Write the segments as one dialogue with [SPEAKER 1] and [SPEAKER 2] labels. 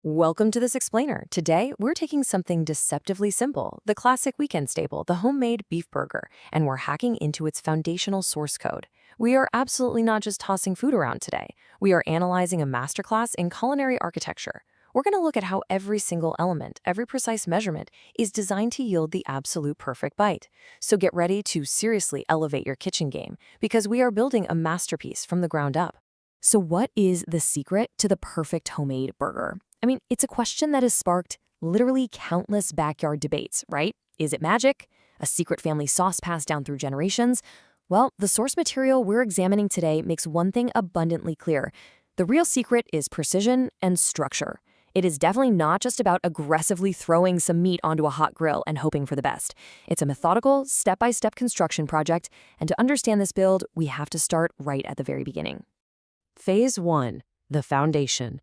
[SPEAKER 1] Welcome to this explainer. Today, we're taking something deceptively simple, the classic weekend staple, the homemade beef burger, and we're hacking into its foundational source code. We are absolutely not just tossing food around today. We are analyzing a masterclass in culinary architecture. We're going to look at how every single element, every precise measurement, is designed to yield the absolute perfect bite. So get ready to seriously elevate your kitchen game, because we are building a masterpiece from the ground up. So what is the secret to the perfect homemade burger? I mean, it's a question that has sparked literally countless backyard debates, right? Is it magic? A secret family sauce passed down through generations? Well, the source material we're examining today makes one thing abundantly clear. The real secret is precision and structure. It is definitely not just about aggressively throwing some meat onto a hot grill and hoping for the best. It's a methodical, step-by-step construction project, and to understand this build, we have to start right at the very beginning. Phase 1. The foundation.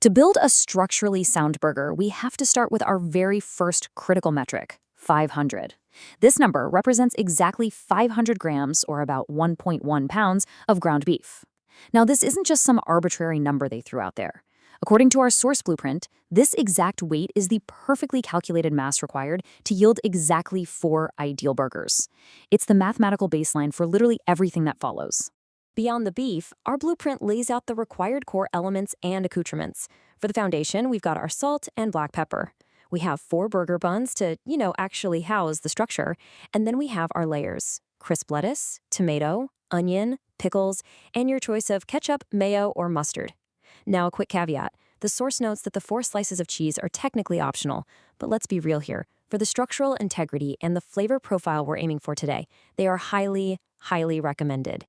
[SPEAKER 2] To build a structurally sound burger, we have to start with our very first critical metric, 500. This number represents exactly 500 grams, or about 1.1 pounds, of ground beef. Now, this isn't just some arbitrary number they threw out there. According to our source blueprint, this exact weight is the perfectly calculated mass required to yield exactly 4 ideal burgers. It's the mathematical baseline for literally everything that follows. Beyond the beef, our blueprint lays out the required core elements and accoutrements. For the foundation, we've got our salt and black pepper. We have 4 burger buns to, actually house the structure. And then we have our layers: crisp lettuce, tomato, onion, pickles, and your choice of ketchup, mayo, or mustard. Now, a quick caveat. The source notes that the 4 slices of cheese are technically optional, but let's be real here. For the structural integrity and the flavor profile we're aiming for today, they are highly, highly recommended.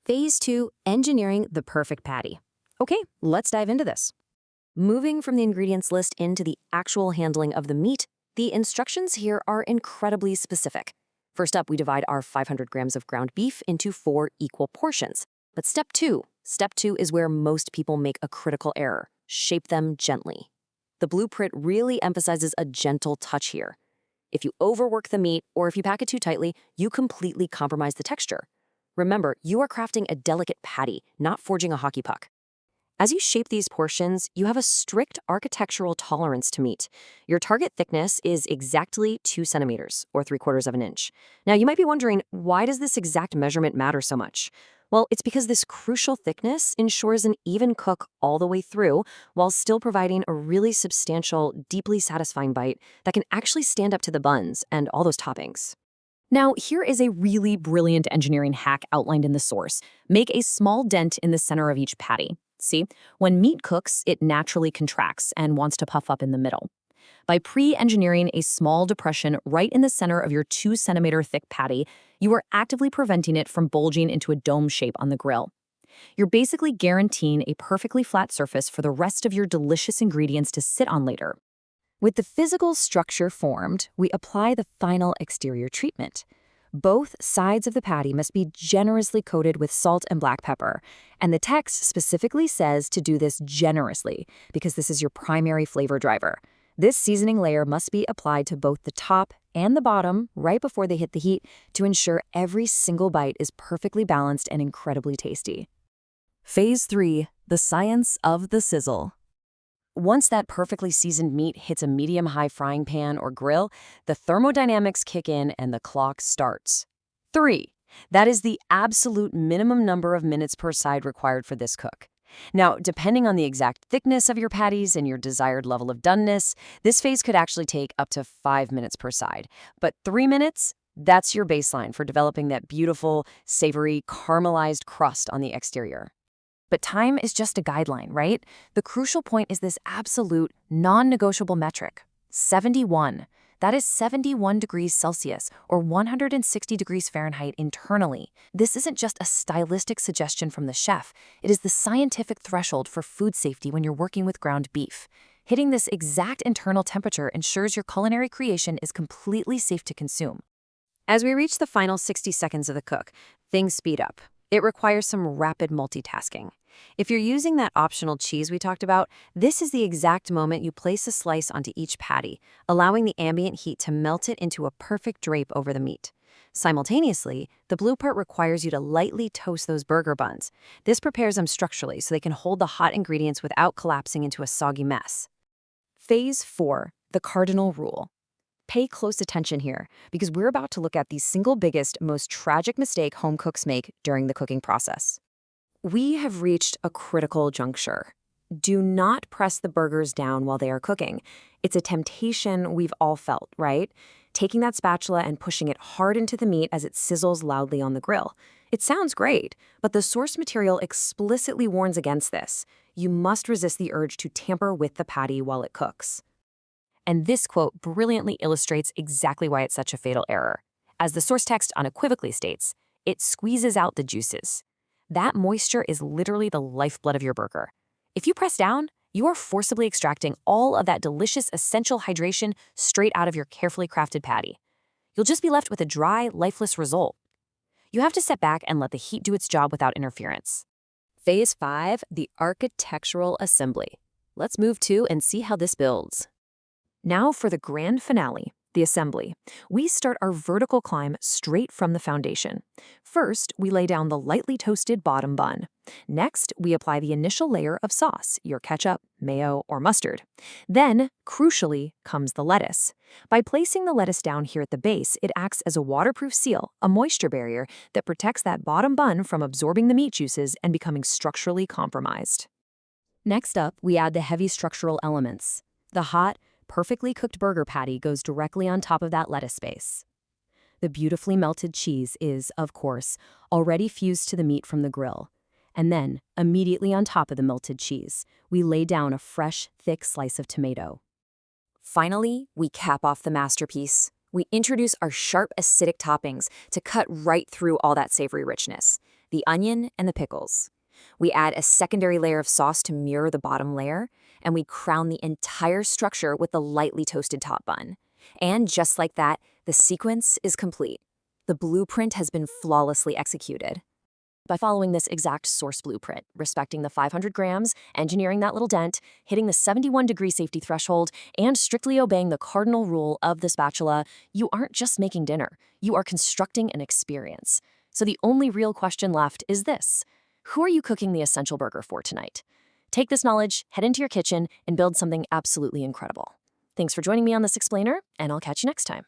[SPEAKER 2] Phase 2, engineering the perfect patty. Okay, let's dive into this. Moving from the ingredients list into the actual handling of the meat, the instructions here are incredibly specific. First up, we divide our 500 grams of ground beef into 4 equal portions. But step 2 is where most people make a critical error: shape them gently. The blueprint really emphasizes a gentle touch here. If you overwork the meat, or if you pack it too tightly, you completely compromise the texture. Remember, you are crafting a delicate patty, not forging a hockey puck. As you shape these portions, you have a strict architectural tolerance to meet. Your target thickness is exactly 2 centimeters, or 3/4 of an inch. Now, you might be wondering, why does this exact measurement matter so much? Well, it's because this crucial thickness ensures an even cook all the way through, while still providing a really substantial, deeply satisfying bite that can actually stand up to the buns and all those toppings. Now, here is a really brilliant engineering hack outlined in the source. Make a small dent in the center of each patty. See, when meat cooks, it naturally contracts and wants to puff up in the middle. By pre-engineering a small depression right in the center of your 2-centimeter thick patty, you are actively preventing it from bulging into a dome shape on the grill. You're basically guaranteeing a perfectly flat surface for the rest of your delicious ingredients to sit on later. With the physical structure formed, we apply the final exterior treatment. Both sides of the patty must be generously coated with salt and black pepper, and the text specifically says to do this generously because this is your primary flavor driver. This seasoning layer must be applied to both the top and the bottom right before they hit the heat to ensure every single bite is perfectly balanced and incredibly tasty. Phase 3, the science of the sizzle. Once that perfectly seasoned meat hits a medium-high frying pan or grill, the thermodynamics kick in and the clock starts. 3. That is the absolute minimum number of minutes per side required for this cook. Now, depending on the exact thickness of your patties and your desired level of doneness, this phase could actually take up to 5 minutes per side. But 3 minutes, that's your baseline for developing that beautiful, savory, caramelized crust on the exterior. But time is just a guideline, right? The crucial point is this absolute, non-negotiable metric: 71. That is 71 degrees Celsius, or 160 degrees Fahrenheit internally. This isn't just a stylistic suggestion from the chef. It is the scientific threshold for food safety when you're working with ground beef. Hitting this exact internal temperature ensures your culinary creation is completely safe to consume. As we reach the final 60 seconds of the cook, things speed up. It requires some rapid multitasking. If you're using that optional cheese we talked about, this is the exact moment you place a slice onto each patty, allowing the ambient heat to melt it into a perfect drape over the meat.
[SPEAKER 1] Simultaneously, the blueprint requires you to lightly toast those burger buns. This prepares them structurally so they can hold the hot ingredients without collapsing into a soggy mess. Phase 4, the cardinal rule. Pay close attention here, because we're about to look at the single biggest, most tragic mistake home cooks make during the cooking process. We have reached a critical juncture. Do not press the burgers down while they are cooking. It's a temptation we've all felt, right? Taking that spatula and pushing it hard into the meat as it sizzles loudly on the grill. It sounds great, but the source material explicitly warns against this. You must resist the urge to tamper with the patty while it cooks. And this quote brilliantly illustrates exactly why it's such a fatal error. As the source text unequivocally states, it squeezes out the juices. That moisture is literally the lifeblood of your burger. If you press down, you are forcibly extracting all of that delicious essential hydration straight out of your carefully crafted patty. You'll just be left with a dry, lifeless result. You have to step back and let the heat do its job without interference. Phase 5, the architectural assembly. Let's move to and see how this builds. Now for the grand finale, the assembly. We start our vertical climb straight from the foundation. First, we lay down the lightly toasted bottom bun. Next, we apply the initial layer of sauce, your ketchup, mayo, or mustard. Then, crucially, comes the lettuce. By placing the lettuce down here at the base, it acts as a waterproof seal, a moisture barrier that protects that bottom bun from absorbing the meat juices and becoming structurally compromised. Next up, we add the heavy structural elements. The hot, perfectly cooked burger patty goes directly on top of that lettuce base. The beautifully melted cheese is, of course, already fused to the meat from the grill. And then, immediately on top of the melted cheese, we lay down a fresh, thick slice of tomato. Finally, we cap off the masterpiece. We introduce our sharp, acidic toppings to cut right through all that savory richness, the onion and the pickles. We add a secondary layer of sauce to mirror the bottom layer, and we crown the entire structure with the lightly toasted top bun. And just like that, the sequence is complete. The blueprint has been flawlessly executed. By following this exact source blueprint, respecting the 500 grams, engineering that little dent, hitting the 71-degree safety threshold, and strictly obeying the cardinal rule of the spatula, you aren't just making dinner, you are constructing an experience. So the only real question left is this: who are you cooking the essential burger for tonight? Take this knowledge, head into your kitchen, and build something absolutely incredible. Thanks for joining me on this explainer, and I'll catch you next time.